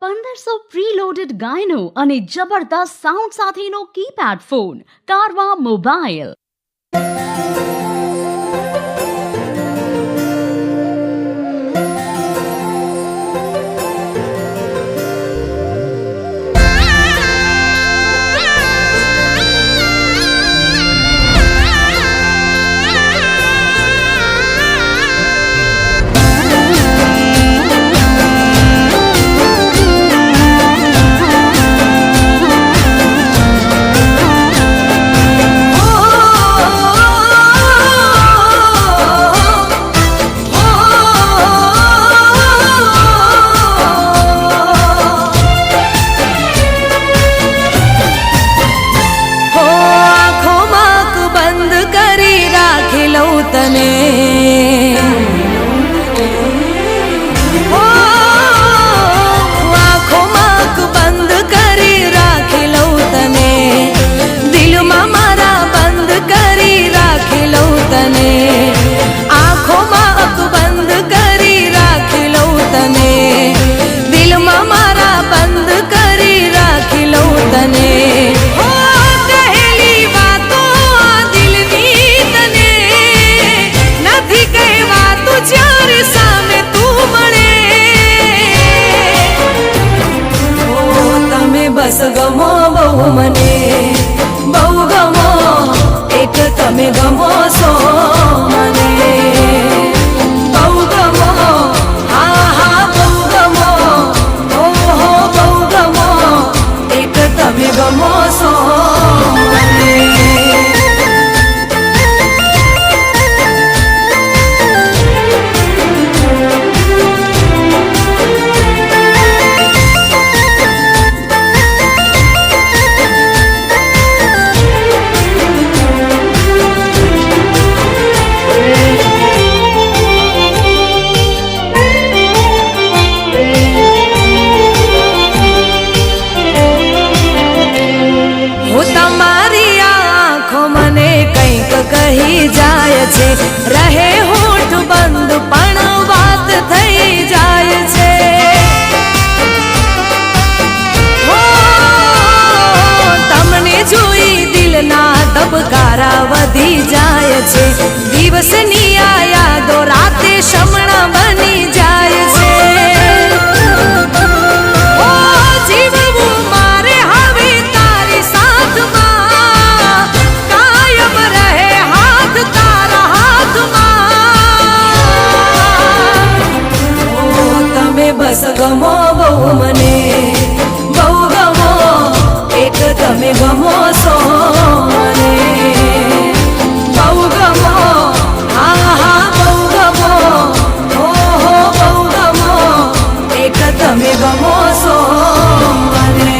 1500 preloaded ગાયનો અને જબરદસ્ત sound સાથેનો કીપેડ ફોન કારવા મોબાઈલ. બસ ગમો બહુ મને બહુ ગમો એક તમે ગમો છો મને બહુ ગમો હા હા બહુ ગમો ઓહો બહુ ગમો એક તમે ગમો છો મને. કહી જાય છે રહે હોઠ બંધ પણ વાત થઈ જાય છે હો તમને જોઈ દિલના ધબકારા વધી જાય છે દિવસની આ યાદો રાતે શમણા બની જાય છે જીવવું મારે હવે તારી સાથમાં કાયમ રહે તારા હાથમાં તમે બસ ગમો બહુ મને બહુ ગમો એક તમે ગમો છો મને બહુ ગમો હા હા બહુ ગમો ઓહો બહુ ગમો એક તમે ગમો છો મને.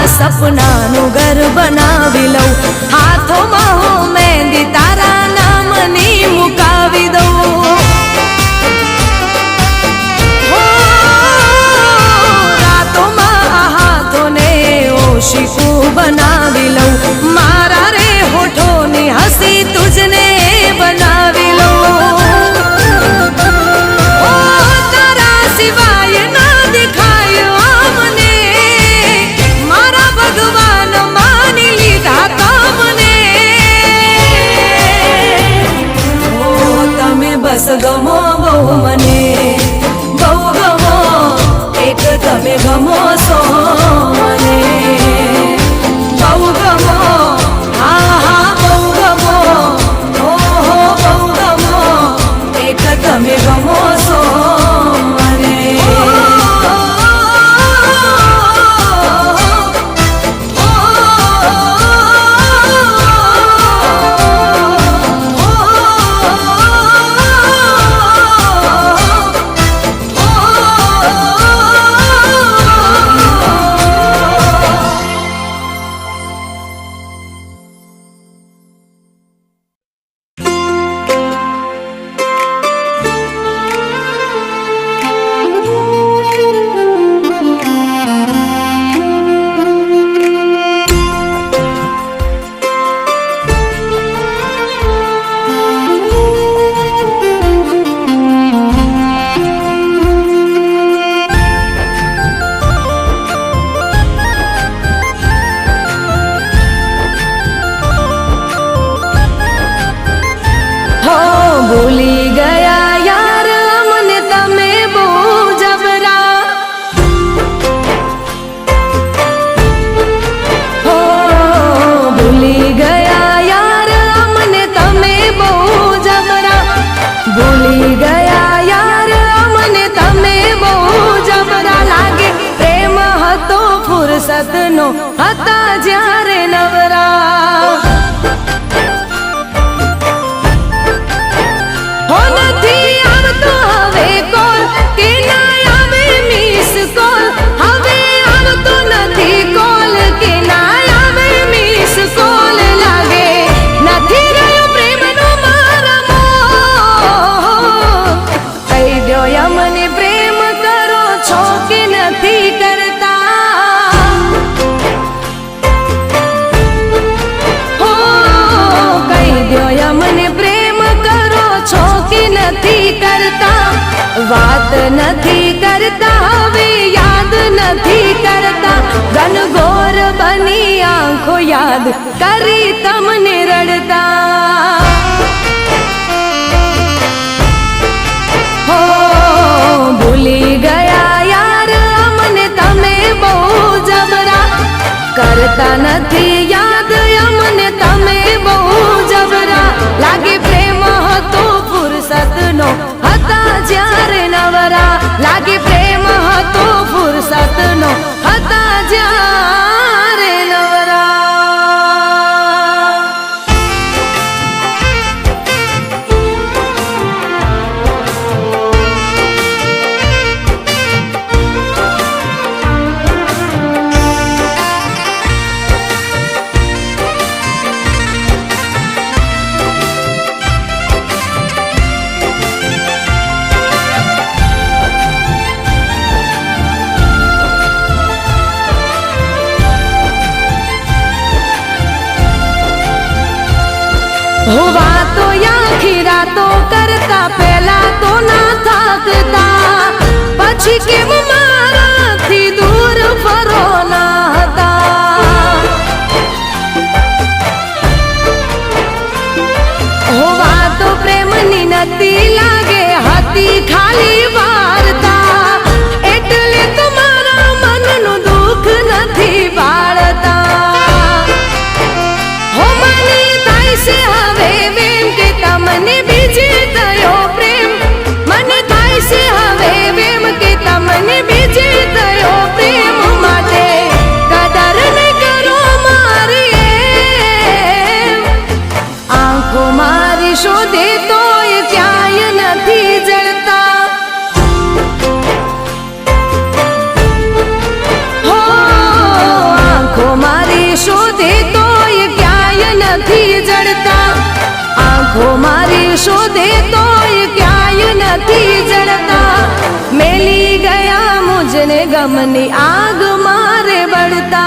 સપનાનું ઘર બનાવી લઉં હાથોમાં હું મહેંદી તારા નામની મુકાવી દઉં રાતોમાં આ હાથોને ઓશિકું બનાવી લઉં મારા રે હોઠોની હસી તુજને બનાવી લઉં તારા સિવાય ના દેખાય મને ભગવાન માની લીધા તમને ફુરસતનો હતા જ્યારે નવરા હો નથી આવતો હવે કોલ કે ના આવે મિસ કોલ હવે આવતો નથી કોલ કે ના આવે મિસ કોલ લાગે નથી રહ્યો પ્રેમનો મારા કહી દો મને પ્રેમ કરો છો કે નથી કરતા હો કહી દો મને પ્રેમ કરો છો કે નથી કરતા વાત નથી કરતા હવે યાદ નથી કરતા ઘનઘોર બની આંખો યાદ કરી તમને રડતા હો ભૂલી ગયા યાર અમને તમે બહુ જબરા કરતા નથી યાદ અમને તમે બહુ જબરા લાગે પ્રેમ હતો ફુરસતનો હતા જ્યારે નવરા લાગે પ્રેમ હતો ફુરસતનો હતા જ્યારે નવરા હો વાતો આખી રાતો કરતા પહેલા તો ના થાકતા પછી કેમ મારાથી દૂર ફરો ના હતા હો વાતો પ્રેમની નથી લાગે હતી ખાલી વાર્તા એટલે તો મારા મનનું દુઃખ નથી બાળતા હો મને થાય છે હવે વેમ કે તમને બીજે થયો પ્રેમ મને થાય છે હવે વેમ કે તમને બીજે થયો પ્રેમ માટે કદર ન કરો મારી એમ આંખો મારી શોધે તોય ક્યાંય નથી જળતા હો આંખો મારી શોધે તોય ક્યાંય નથી જળતા આંખો મારી શોધે તોય ક્યાંય નથી જળતા મેલી ગયા મુજને ગમની આગ મારે બળતા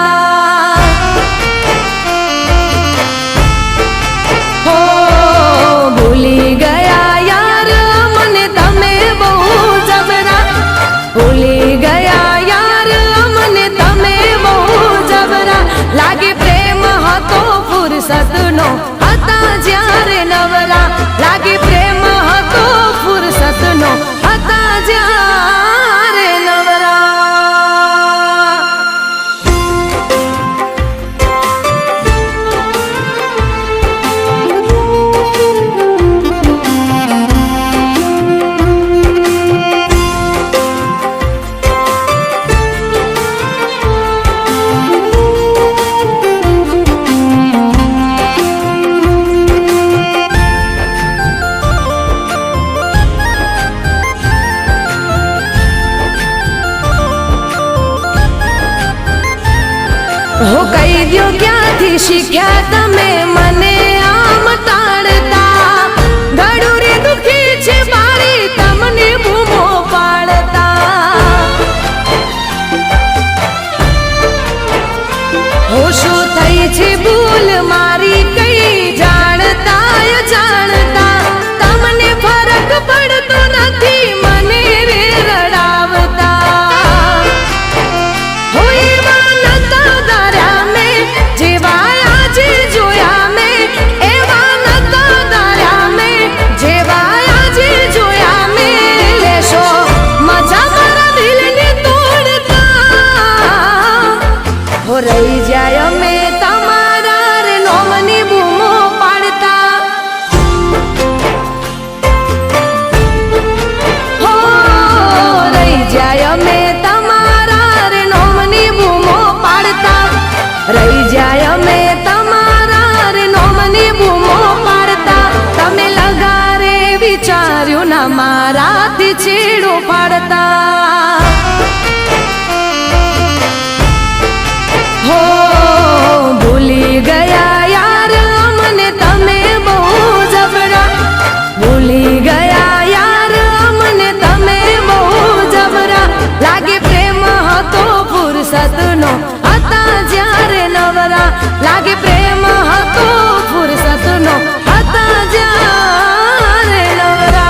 હો ભૂલી ગયા યાર મને તમે બહુ જબરા ભૂલી ગયા યાર મને તમે બહુ જબરા લાગે પ્રેમ હતો ફુરસતનો હતા જ્યારે નવરા લાગે પ્રેમ હતો ફુરસતનો હતા જ્યારે નવરા હો કહી દ્યો ક્યાંથી શીખ્યા તમે મને આમ ટાળતા ગળું રે દુખી છે મારી તમને બૂમો પાડતા હો શું થઈ છે ભૂલ મારી કઈ જાણતા જાણતા તમને ફરક પડતો નથી મને રે રડાવતા હો એવા નતા દાર્યા મેં જેવા આજે જોયા મેં એવા નતા દાર્યા મેં જેવા આજે જોયા મેં લેશો મજા મારા દિલને તોડતા હો રહી જાય અમે તમારા રે નોમની બૂમો પાડતા હો રહી જાય અમે તમારા રે નોમની બૂમો પાડતા રહી જાય અમે તમારા રે નોમની બૂમો પાડતા તમે લગારે વિચાર્યું ના મારાથી છેડો પાડતા હો ભૂલી ગયા યાર અમને તમે બહુ જબરા ભૂલી ગયા યાર અમને તમે બહુ જબરા લાગે પ્રેમ હતો ફુરસતનો હતા જ્યારે નવરા લાગે પ્રેમ હતો ફુરસતનો હતા જ્યારે નવરા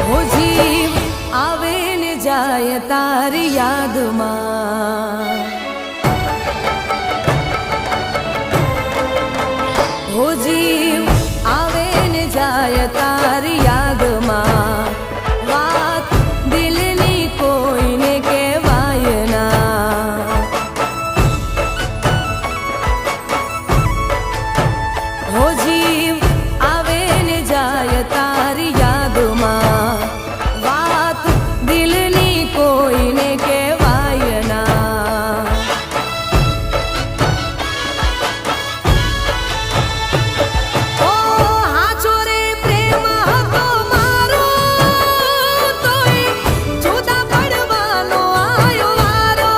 હો જીવ આવે ને જાય તારી યાદમાં હો જીવ આવે ને જાય તારી યાદમાં વાત દિલની કોઈને કહેવાય ના હો જીવ આવે ને જાય તારી યાદમાં વાત દિલની કોઈને કહેવાય ના ઓ હાચો રે પ્રેમ હતો મારો તોય જુદા પડવાનો આયો વારો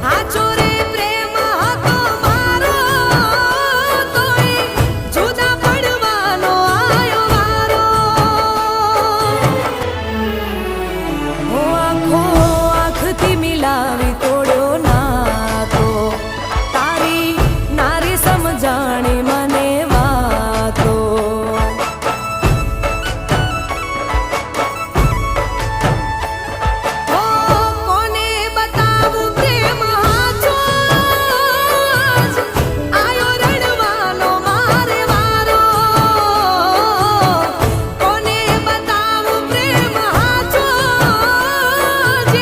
હાચો રે પ્રેમ હતો મારો તોય જુદા પડવાનો આયો વારો હો આંખો આંખથી મિલાવી તોડ્યો નાતો તારી નારી સમજાણી મને વાતો હો કોને બતાવું પ્રેમ હાચો જ આયો રડવાનો મારે વારો કોને બતાવું પ્રેમ હાચો જ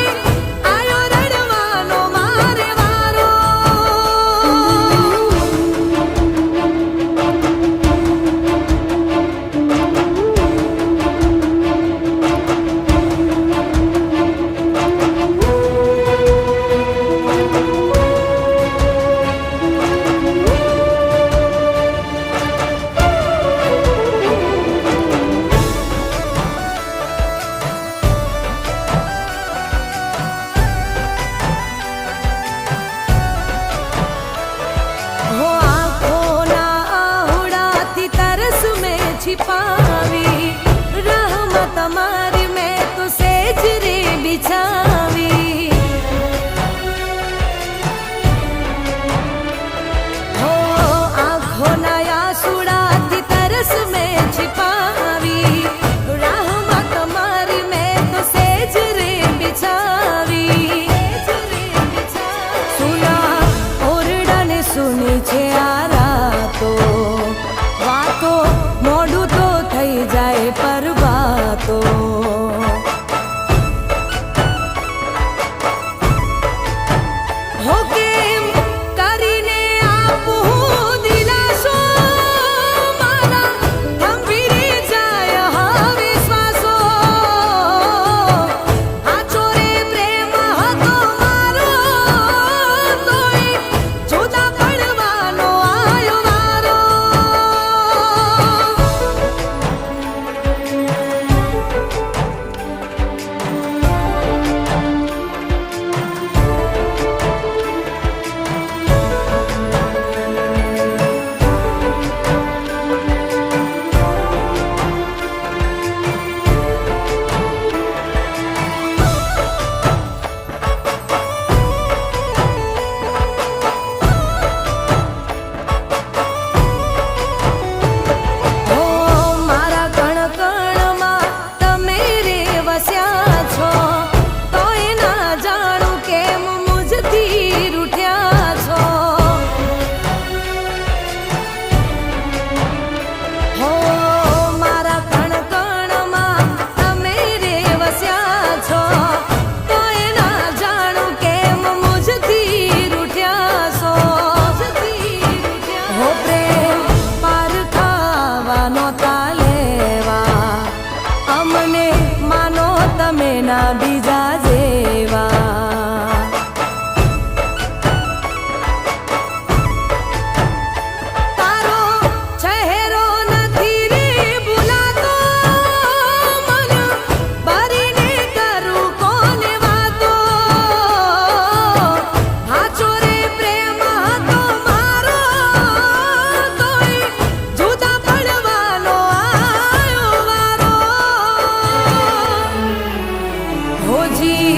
આયો રડવાનો મારે વારો हो आँखों ना आहुड़ाती तरस में छिपावी रहमत हमारी मैं तो सेज रे बिछावी हो आँखों ना आहुड़ाती तरस में छिपावी रहमत हमारी मैं तो सेज रे बिछावी सुना ઓરડાને સુની છે આ રાતો વાતો મોડું તો થઈ જાય પર વાતો તમે ના બીજા જેવા. તારો ચહેરો નથી રે ભૂલાતો, મન ભરીને કરું કોને વાતો. હાચો રે પ્રેમ હતો મારો, તોય જુદા પડવાનો આયો વારો. હોજી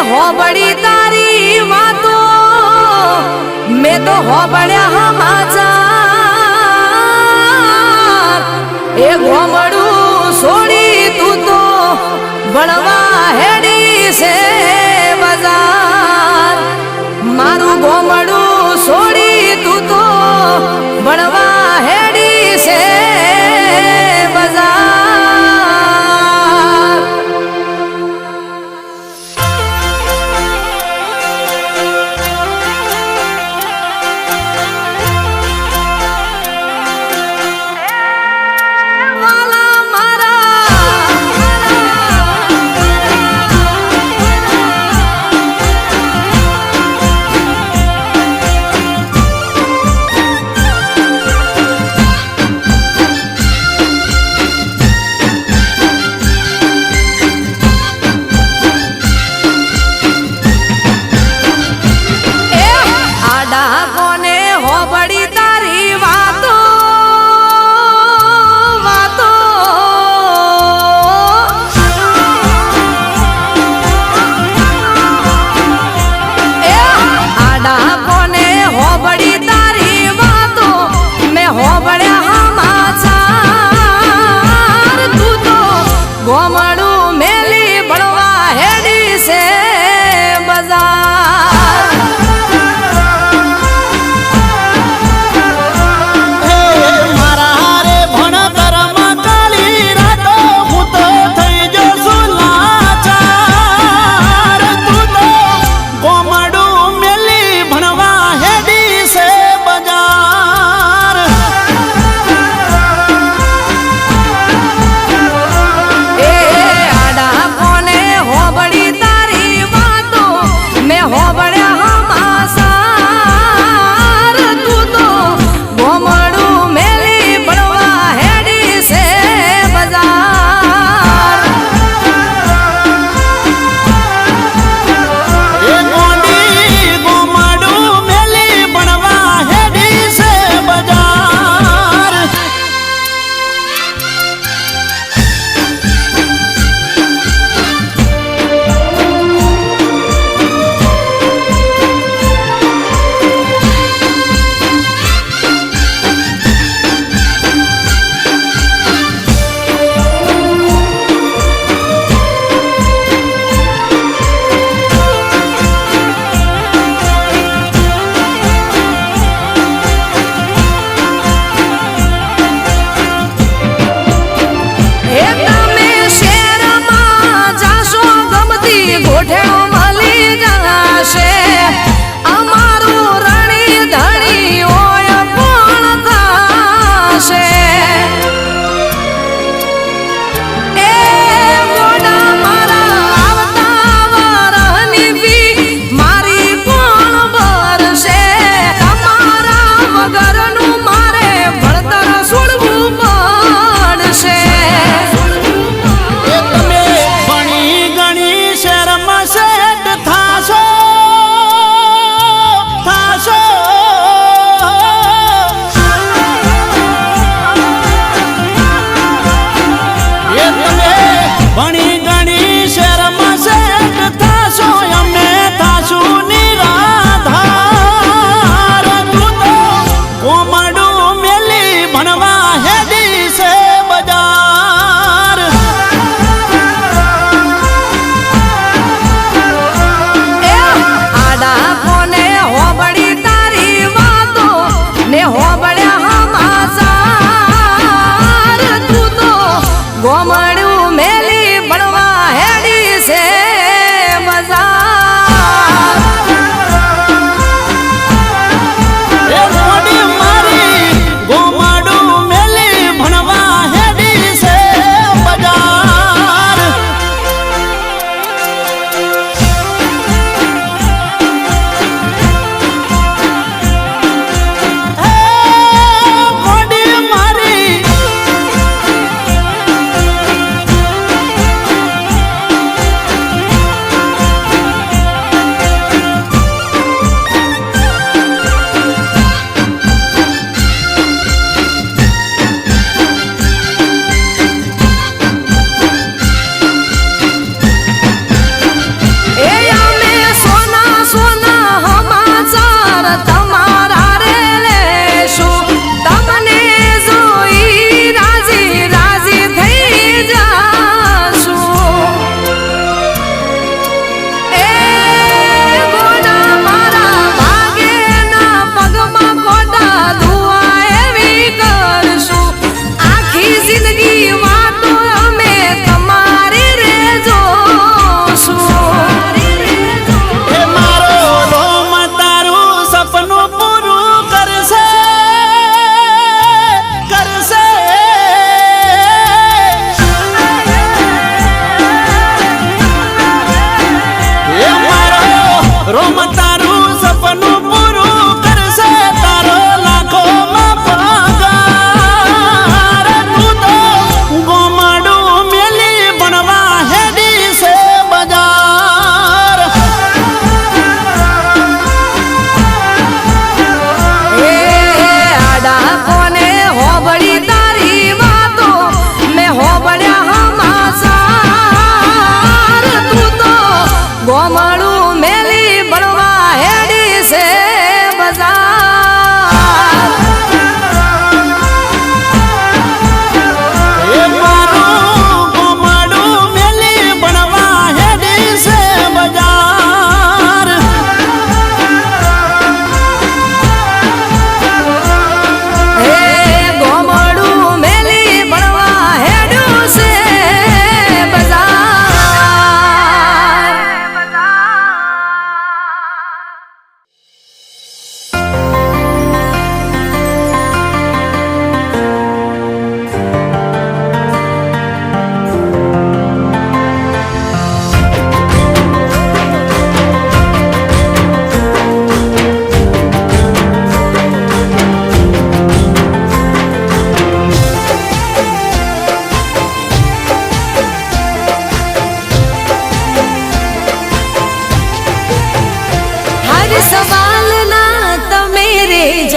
હોબળી તારી વાતો મેં તો હોબળ્યા સમાચાર એ ગોમડું છોડી તું તો ભણવા હેડી છે બજાર મારું ગોમડું છોડી તું તો ભણવા હેડી છે બજાર તમે ભણી ગણી શરમ સેટ થાશો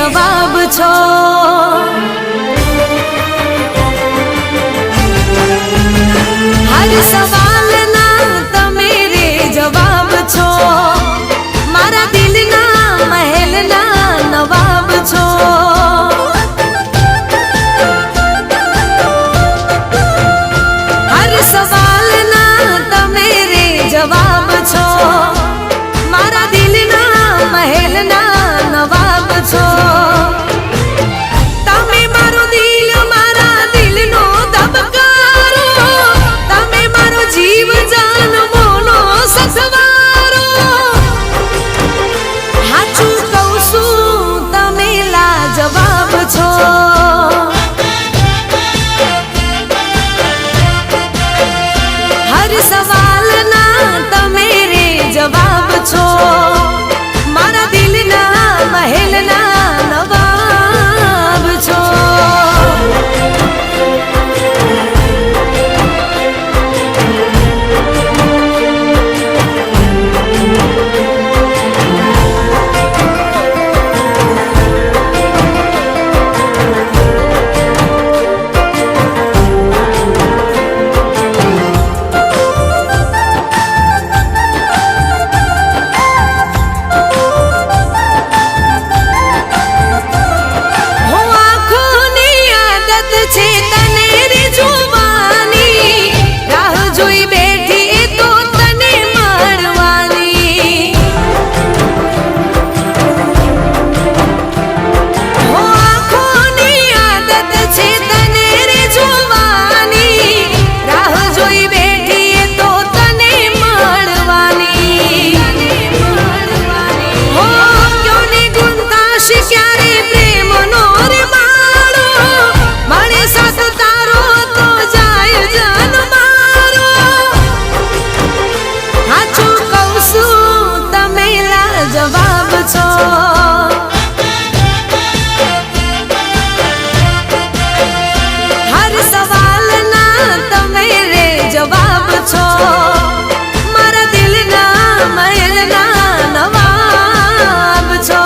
જવાબ છો. હર સવાલના તમે રે જવાબ છો. મારા દિલના મહેલના નવાબ છો. હર સવાલના તમે રે જવાબ છો. મારા દિલના મહેલના નવાબ છો. તમે મારો દિલ મારા દિલનો ધબકારો. તમે મારો જીવ જાન મોનો સસવારો. હાચું કહું છું તમે લાજવાબ છો. હર સવાલના તમે રે જવાબ છો. મારા દિલના મહેલના નવાબ છો. હો આંખોની આદત છે તને રે જોવાની. રાહ જોઈ બેઠી એ તો તને મળવાની. હો આંખોની આદત છે તને રે જોવાની. રાહ જોઈ બેઠી એ તો તને મળવાની. હો ક્યો ને ગુંતાશ ક્યારે પ્રેમનો રે માળો. મળે સાથ તારો તો જાય જાન મારો. હાચું કહું છું તમે લાજવાબ છો. હર સવાલના તમે રે જવાબ છો. મારા દિલના મહેલના નવાબ છો.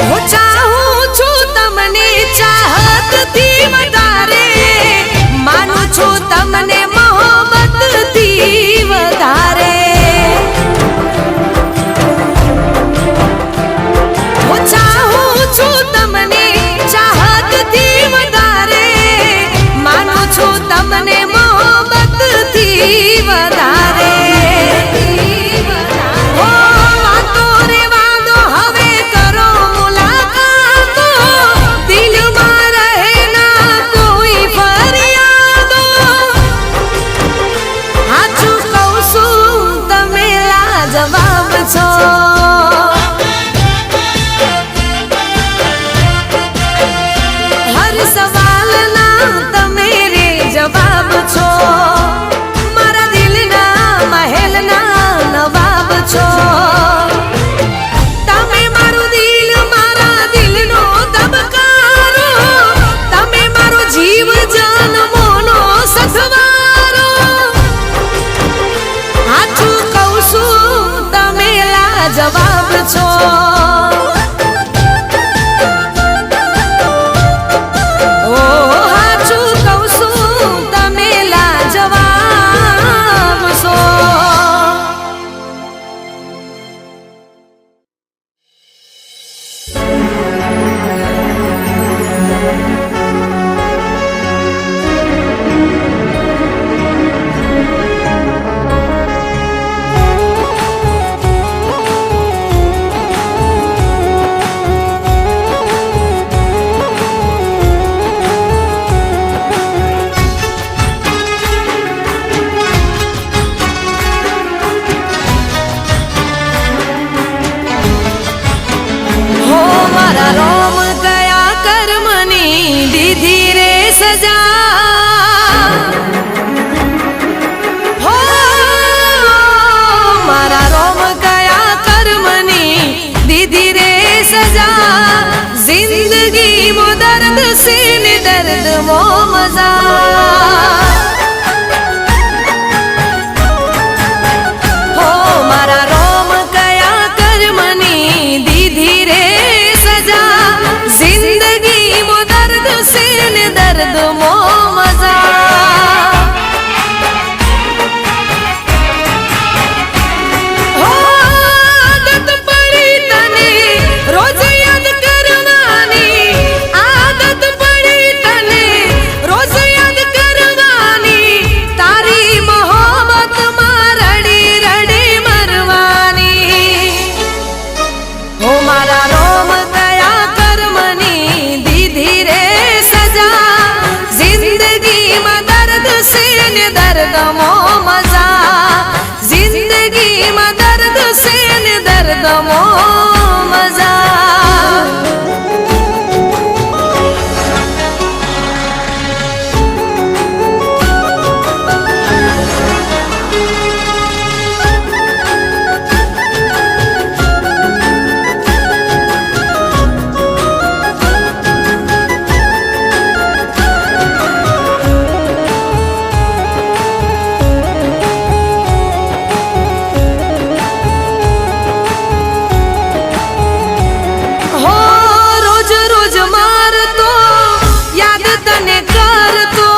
હું ચાહું છું તમને ચાહતથી વધારે. માનું છું તમને મોહબ્બતથી વધારે. હું ચાહું છું તમને ચાહતથી વધારે. માનું છું તમને મોહબ્બતથી વધારે. હો વાતો રે વાદો હવે કરો મુલાકાતો. દિલમાં રહે ના કોઈ ફરિયાદો. હાચું સજા હો મારા રોમ કયા કર્મની દીધી રે સજા જિંદગી મો દર્દ સે ને દર્દ મો મજા હો મારા રોમ કયા કર્મની દીધી રે સજા જિંદગી મો દર્દ સે ને દર્દ મો મજા હો આદત પડી તને રોજ યાદ કરવાની આદત પડી તને રોજ યાદ કરવાની તારી મોહબ્બતમાં રડી રડી મરવાની હો મારા રોમ કયા કર્મની દીધી રે સજા જિંદગીમાં દર્દ સે ને દર્દ મો મજા જિંદગીમાં દર્દ સે ને દર્દ મો મજા હો રોજ રોજ મારતો યાદ તને કરતો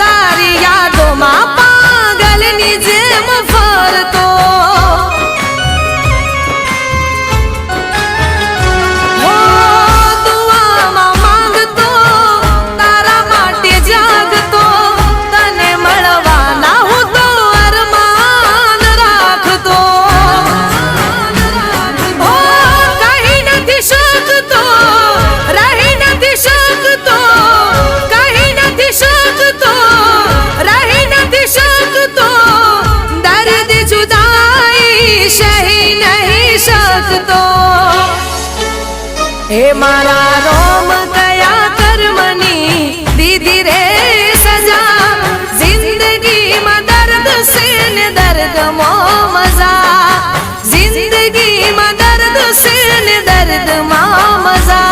તારી યાદોમાં પાગલની જેમ ફરતો હો દુઆમાં માંગતો તારા માટે જાગતો તને મળવાના હું તો અરમાન રાખતો હો કહી નથી શકતો રહી નથી શકતો કહી નથી શકતો રહી નથી શકતો દર્દ જુદાઈ સહી નહીં શકતો હે મારા રોમ કયા કર્મની દીધી રે સજા જિંદગીમાં દર્દ સે ને દર્દ મો મજા જિંદગીમાં દર્દ સે ને દર્દ માં મજા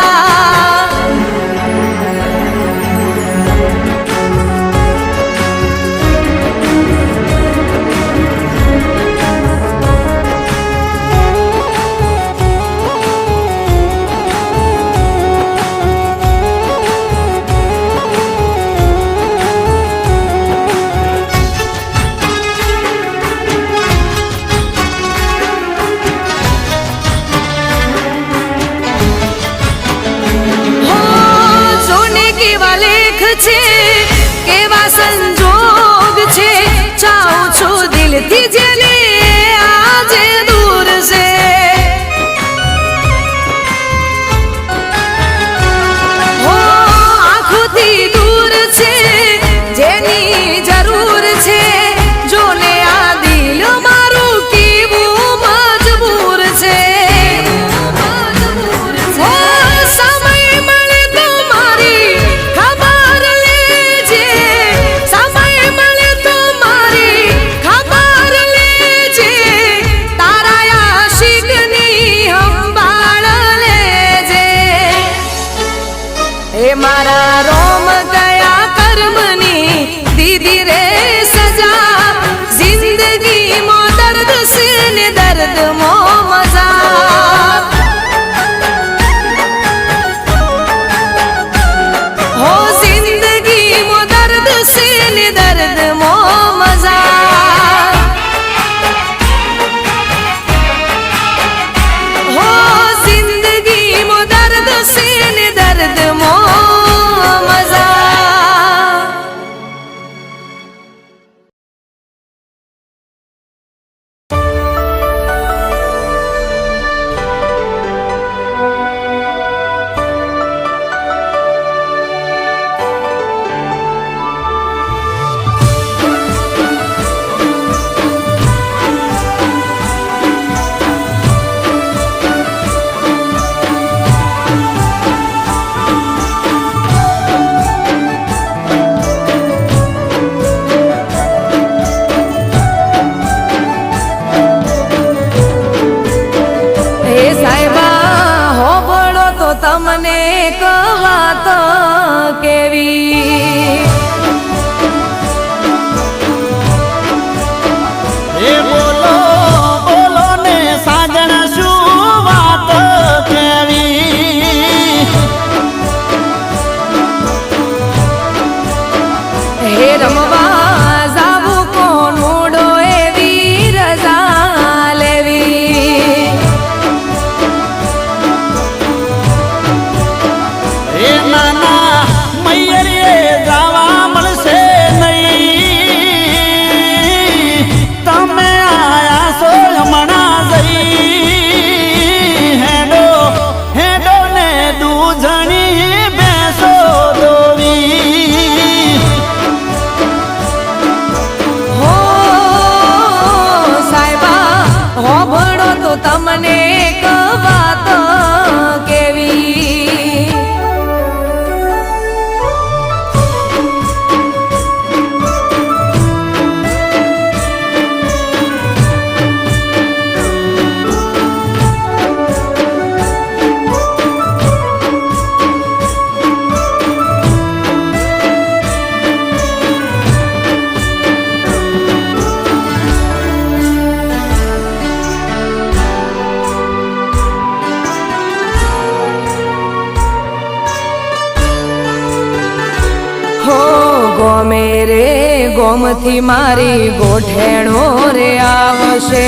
ગોમથી મારી ગોઠેણો રે આવશે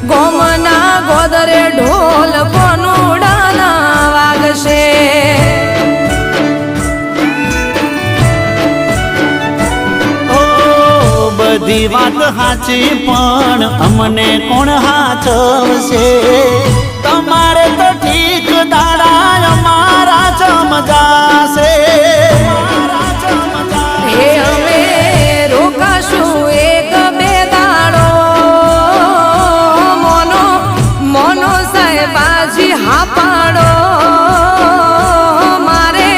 ગોમના ગોદરે ઢોલ કોનુડાના વાગશે બધી વાત સાચી પણ અમને કોણ હાચવશે તમારે તો ઠીક દાડા અમારા ચમજાશે હે અમે રોકાશું એક બે દાડો મોનો મોનો સાહેબાજી હા પાડો મારે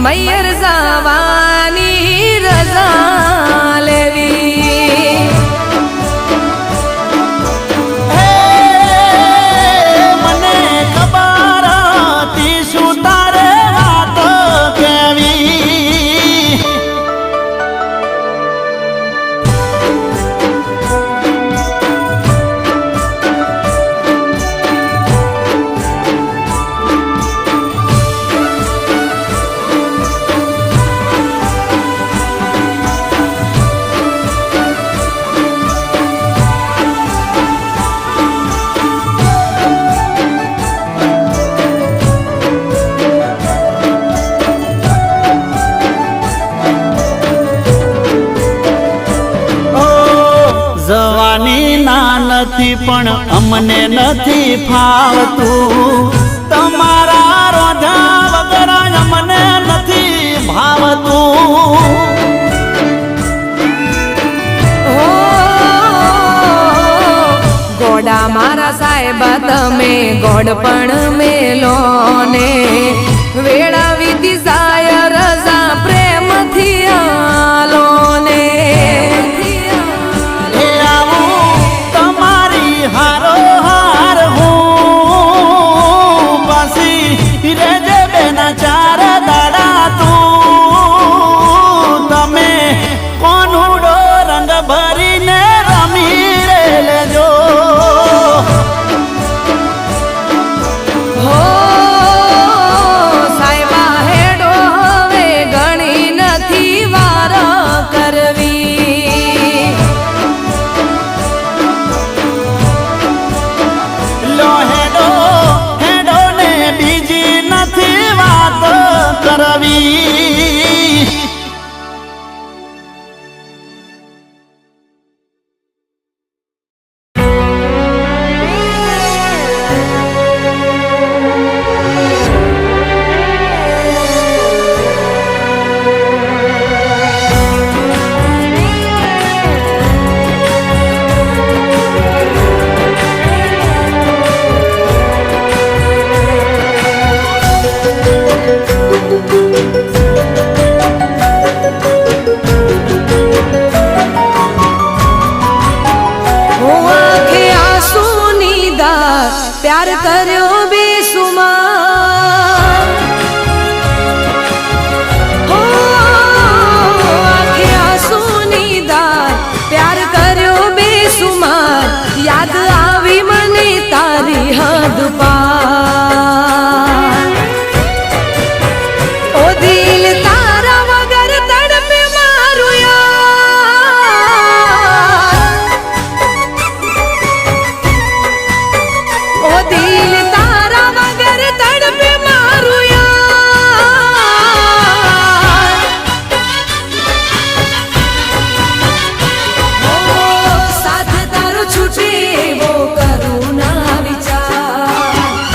મૈયર જવાની રજા લેવી મને ખબર હતી શું તારે વાત કેવી જવાની ના નથી પણ અમને નથી ફાવતું તમારા રોજા વગર અમને નથી ભાવતું ગોડા મારા સાહેબ તમે ગોડ પણ મેલો ને વેળા વીતી જાય રજા પ્રેમથી આલો ને હે આવું તમારી હારો હાર હું પાછી રેજે બેના ચાર દાડા તું તમે કોનુડો રંગ ભરીને રમી રે લેજો હો સાહેબા હેડો હવે ગણી નથી વાર કરવી લો હેડો હેડો ને બીજી નથી વાત કરવી प्यार કર્યો બેસુમાર હો આંખે આંસુની ધાર પ્યાર કર્યો બેસુમાર યાદ આવી મને તારી હદ પાર ઓ દિલ તારા વગર તડપે મારું યાર ઓ દિલ તારા વગર તડપે મારું યાર ઓ સાથ તારો છૂટે એવો કરું ના વિચાર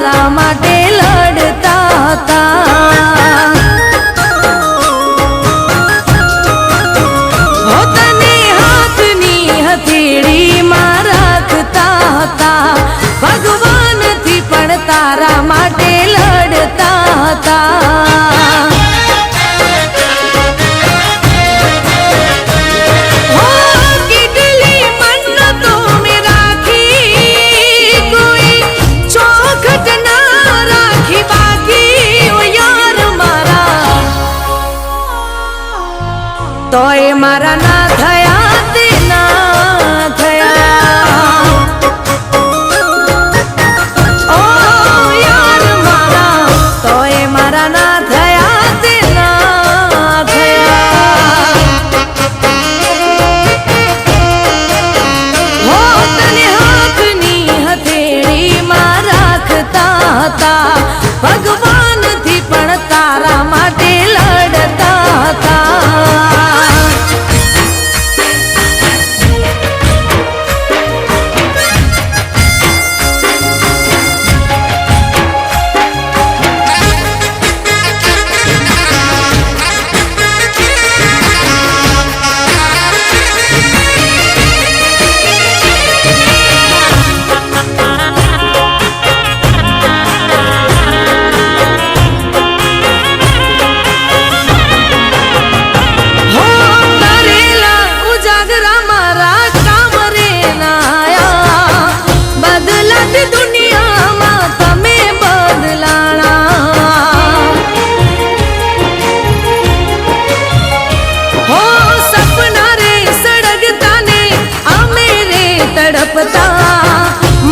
તારા માટે લડતા હતા. હો તને હાથની હથેળીમાં રાખતા હતા, ભગવાનથી પણ તારા માટે લડતા હતા. હો કેટલી મન્નતો મેં રાખી, કોઈ ચોખટ ના રાખી બાકી. ઓ યાર મારા, તોય મારા ના થયા તે ના થયા. ઓ યાર મારા, તોય મારા ના થયા તે ના થયા. હો તને હાથની હથેળીમાં રાખતા હતા, ભગવાનથી પણ તારા માટે લડતા હતા. હો કરેલા ઉજાગરા મારા કામ રે ના આયા, બદલાતી દુનિયામાં તમે બદલાણા. હો સપના રે સળગતા ને અમે રે તડપતા,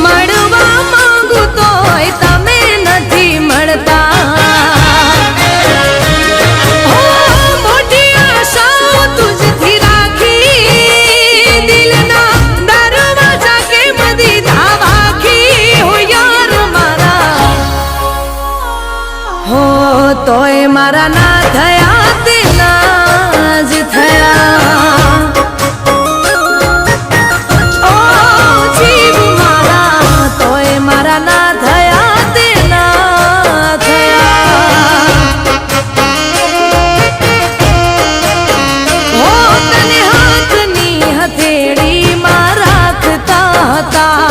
મળવા માંગુ તોય તમે નથી મળતા. હો મોટી આશાઓ તુજથી રાખી, દિલના દરવાજા કેમ દીધા વાખી. હો યાર મારા, હો તોય મારા ના થયા તે ના જ થયા. ઓ જીવ મારા, તોય મારા ના થયા તે ના થયા. હો તને હાથની હથેળીમાં રાખતા હતા,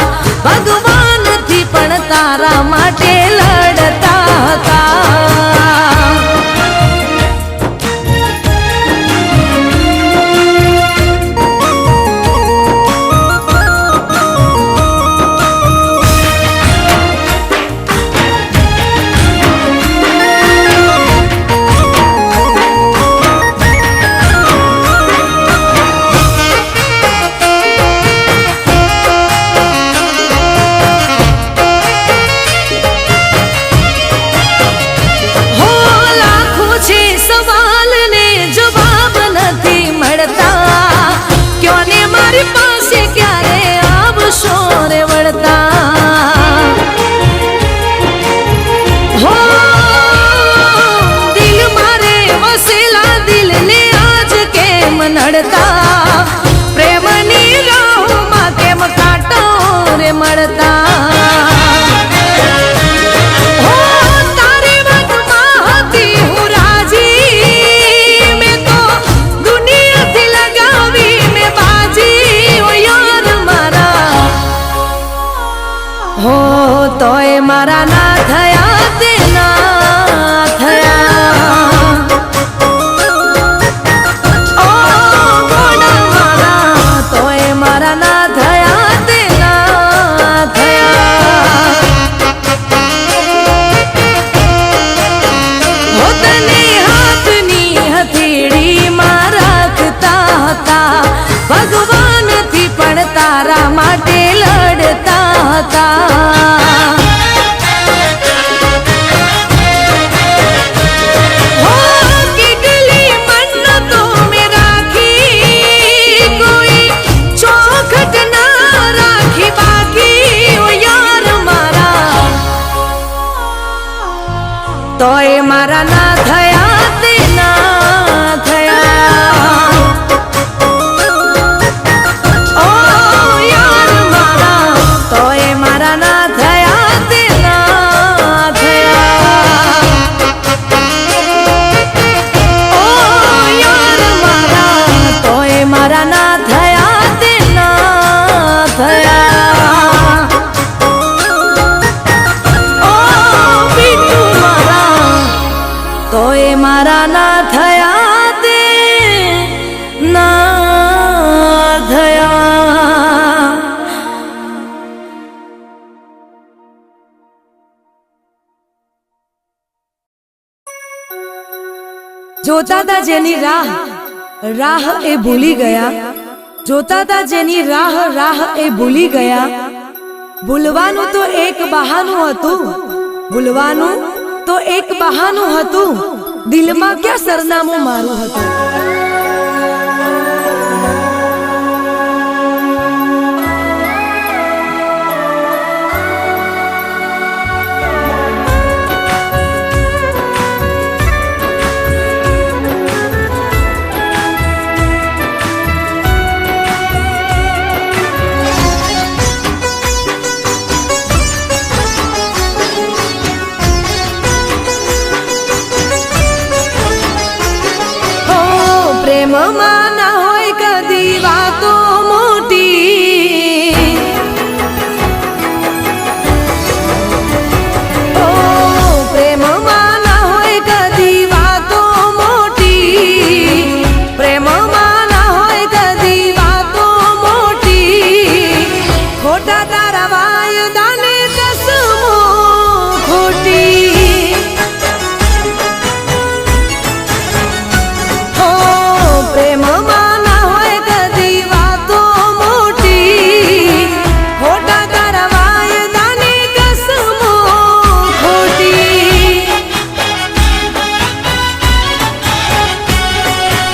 ભગવાનથી પણ તારા માટે લડતા હતા. હો લાખો છે સવાલ ને જવાબ નથી મળતા, ક્યો ને મારી પાસે ક્યારે આવશો રે વળતા. હો દિલ મારે વસેલા દિલને આજ કેમ નડતા, પ્રેમની રાહમાં કેમ કાંટો રે મળતા. હો તારી વાતમાં હતી હું રાજી, મેં તો દુનિયાથી લગાવી મેં બાજી. ઓ યાર મારા, હો તોય મારા ના થયા તે ના થયા. ઓ ગોડા મારા, તોય મારા ના થયા તે ના થયા. હો તને હાથની હથેળીમાં રાખતા હતા, ભગવાનથી પણ તારા માટે લડતા હતા. હો કેટલી મન્નતો મેં રાખી, કોઈ ચોખટ ના રાખી બાકી. ઓ યાર મારા, તોય મારા ના થયા તે ના થયા. ઓ યાર મારા, તોય મારા ના થયા તે ના તોય મારા ના થયા તે ના થયા. જોતા તા જેની રાહ રાહ એ ભૂલી ગયા. જોતા તા જેની રાહ રાહ એ ભૂલી ગયા. ભૂલવાનું તો એક બહાનું હતું. ભૂલવાનું તો એક બહાનું હતું. દિલમાં ક્યાં સરનામું મારું હતું. પ્રેમમાં ના હોય કદી વાતો મોટી. ઓ પ્રેમમાં ના હોય કદી વાતો મોટી. પ્રેમમાં ના હોય કદી વાતો મોટી. ખોટા તારા વાયદાને કસમો ખોટી. પ્રેમમાં ના હોય કદી વાતો મોટી. ખોટા તારા વાયદાની કસમો ખોટી.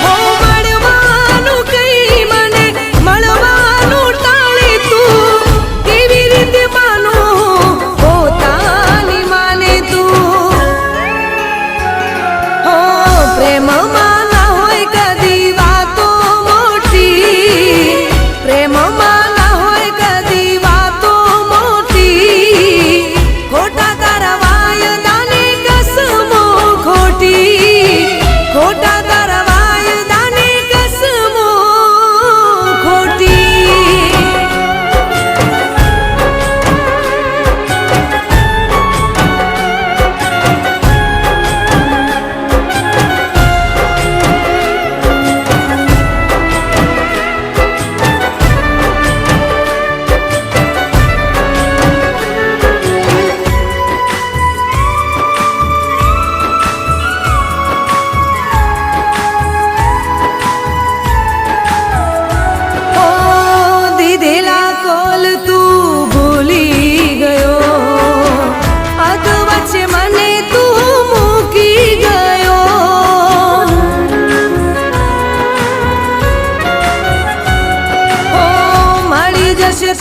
હો મળવાનું કઈ મને મળવાનું ટાળે તું. કેવી રીતે માનું પોતાની માને તું. હો પ્રેમમાં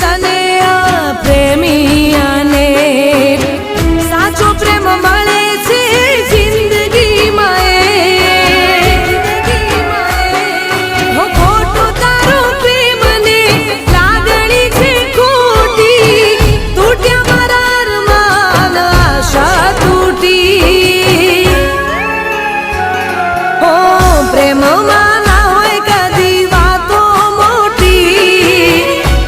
તને આ પ્રેમિયાને સાચો પ્રેમ મળે છે જિંદગીમાં. હો ખોટું તારું પ્રેમને લાગણી છે ખોટી. તૂટ્યા મારા અરમાન આશા તૂટી. હો પ્રેમમાં ના હોય કદી વાતો મોટી.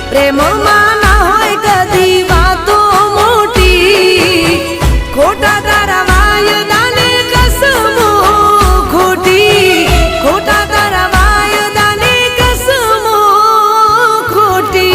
પ્રેમમાં ના હોય કદી વાતો મોટી. ખોટા તારા વાયદાને કસમો ખોટી. ખોટા તારા વાયદાને કસમો ખોટી.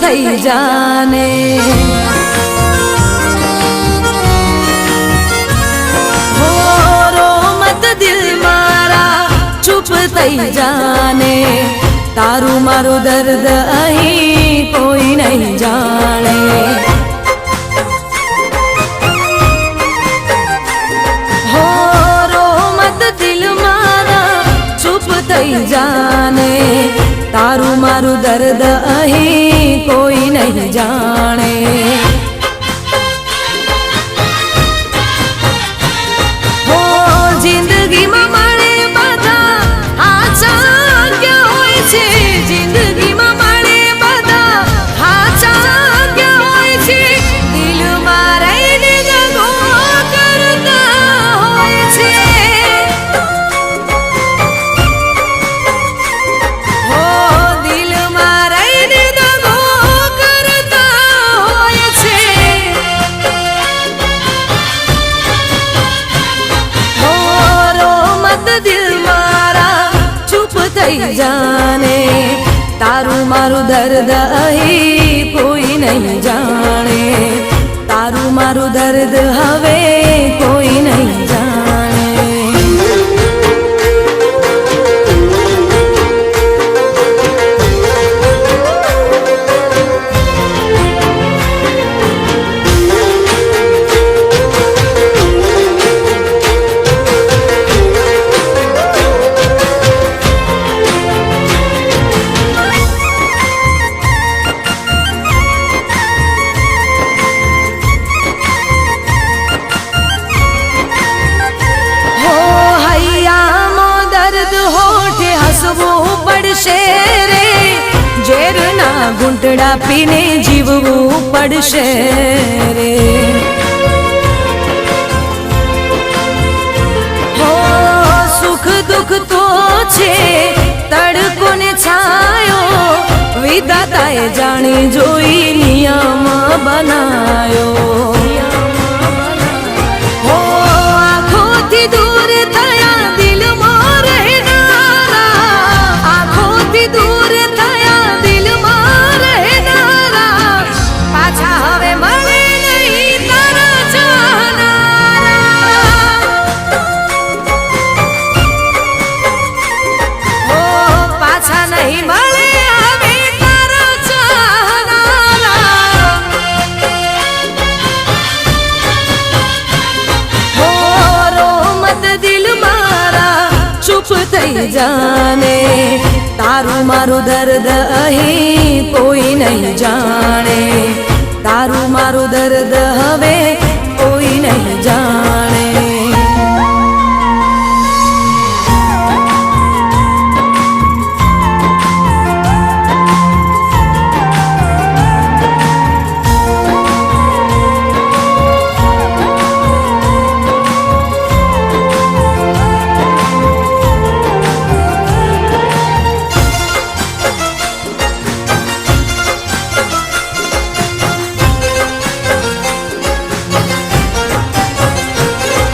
થઈ જાને. હો રો મત દિલ મારા ચૂપ થઈ જાને, તારું મારું દર્દ અહીં કોઈ નહીં જાણે. હો રો મત દિલ મારા ચૂપ થઈ જાને, તારું મારું દર્દ અહીં કોઈ નહીં જાણે. હો જિંદગીમાં મળે બધા હાચા ક્યાં હોય છે, જિંદગીમાં મળે બધા હાચા ક્યાં હોય છે, દિલમાં રહીને દગો કરતા હોય છે. હો દિલમાં રહીને દગો કરતા હોય છે. હો રો મત દિલ મારા ચૂપ થઈ જાને, તારું મારું દર્દ અહીં કોઈ નહીં જાણે, તારું મારું દર્દ હવે કોઈ નહીં જાણે. હો હૈયામાં દર્દ હોઠે હસવું પડશે રે, ઝેરના ઘૂંટડા પીને જીવવું પડશે રે. હો સુખ દુઃખ તો છે તડકો ને છાયો, વિધાતાએ જાણી જોઈ નિયમ બનાયો. હો આંખોથી દૂર થયા દિલમાં રહેનારા, આંખોથી દૂર થયા દિલમાં રહેનારા, પાછા હવે મળે નહીં તારા ચાહનારા. હો પાછા નહીં મળે હવે તારા ચાહનારા. હો રો મત દિલ મારા ચૂપ થઈ જાને, તારું મારું દર્દ અહીં કોઈ નહીં જાણે, તારું મારું દર્દ હવે કોઈ નહીં જાણે.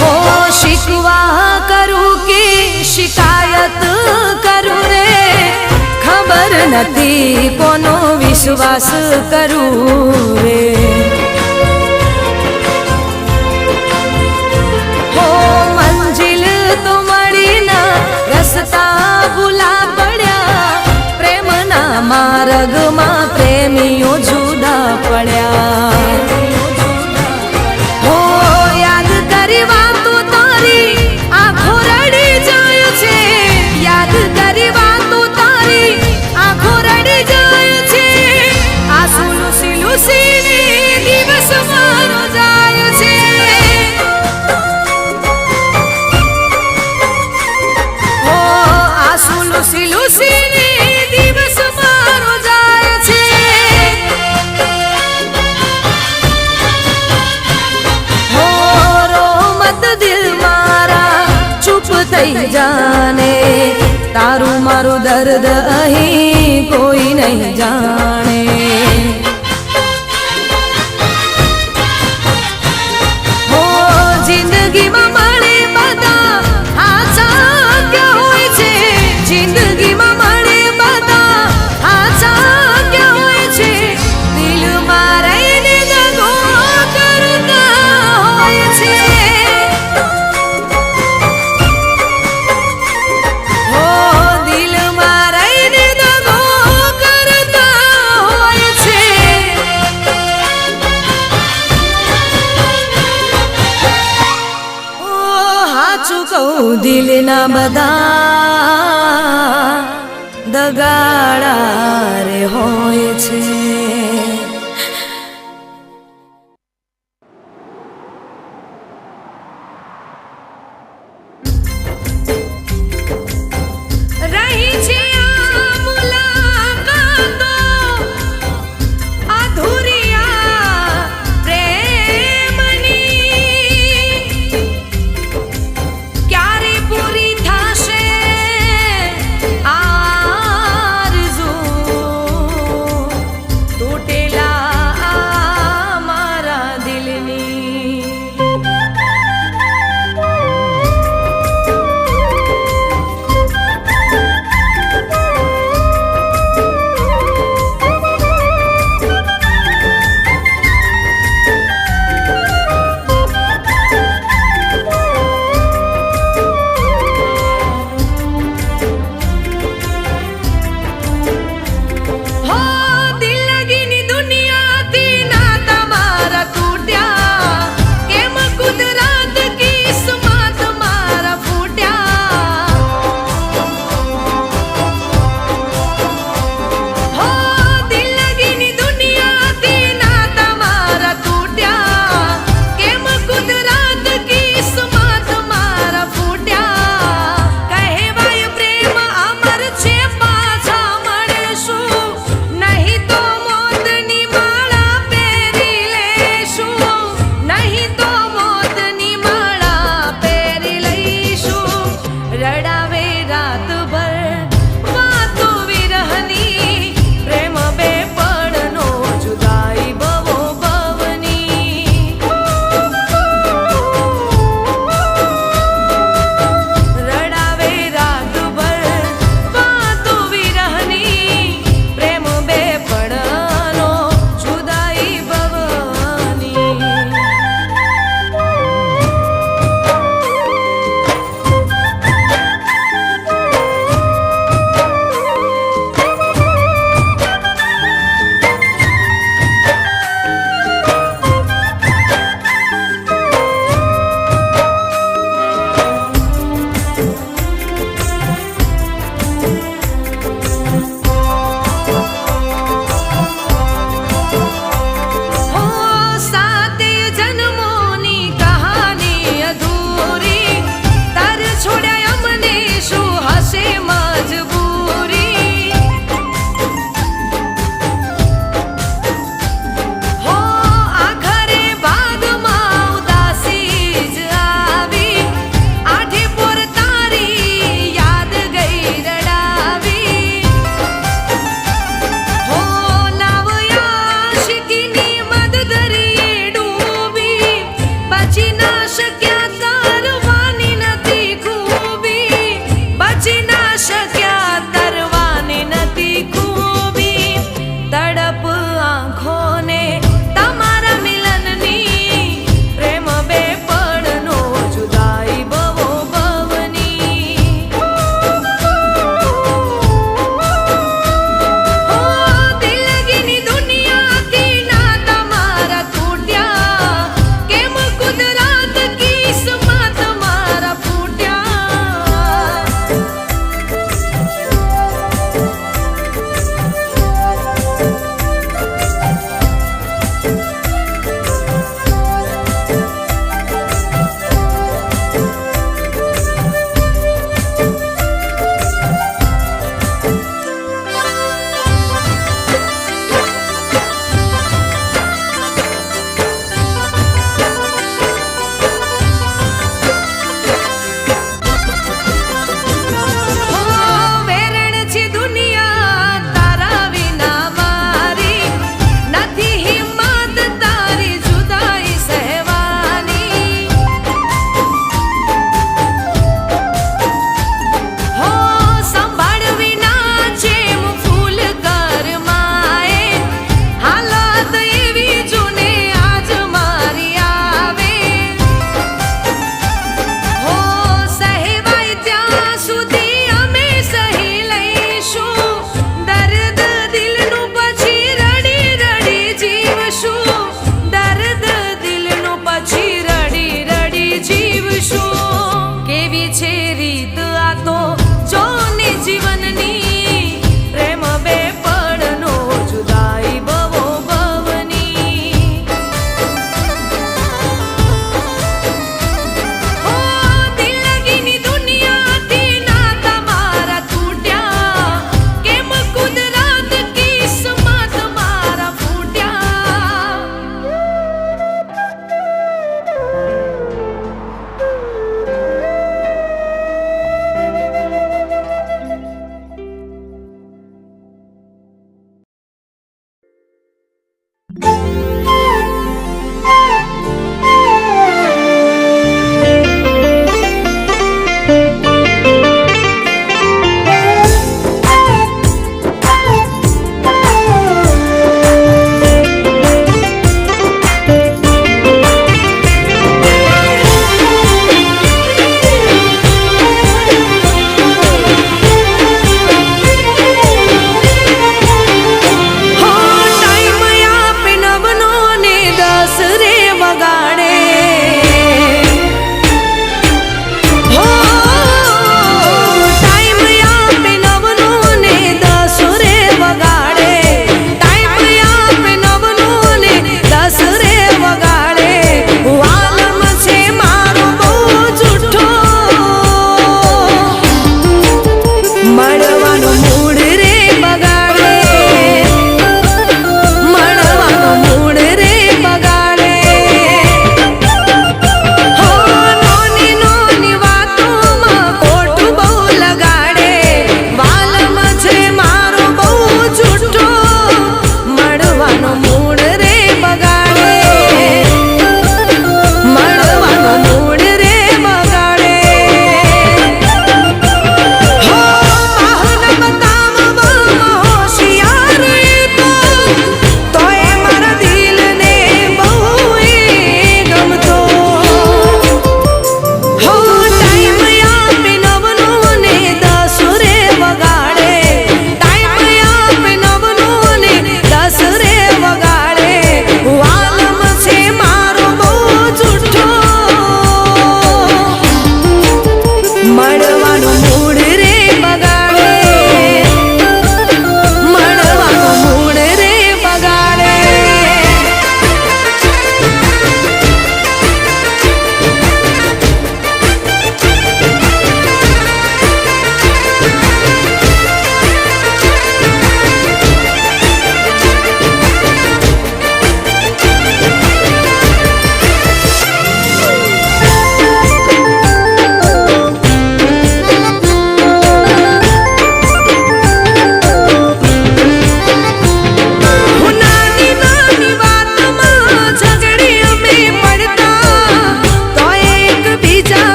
હો શિકવા કરું કે શિકાયત કરું રે, ખબર નથી કોનો વિશ્વાસ કરું રે. હો મંજિલ તો મળી ના રસ્તા ભૂલા પડ્યા, પ્રેમના માર્ગમાં પ્રેમીઓ જુદા પડ્યા. હો યાદ કરી વાતો તારી આંખો રડી જાય છે, યાદ કરી વાતો તારી આંખો રડી જાય છે, આંસુ લૂસી લૂસીને દિવસ મારો જાય છે. હો આંસુ લૂસી લૂસીને દિવસ મારો જાય છે. હો રો મત દિલ મારા ચૂપ થઈ જાને, તારું મારું દર્દ અહીં કોઈ નહીં જાણે. હો જિંદગીમાં મળે બધા હાચા ક્યાં હોય છે, જિંદગીમાં મળે બધા હાચા ક્યાં હોય છે, ઘણા બધા દગાડા રે હોય છે.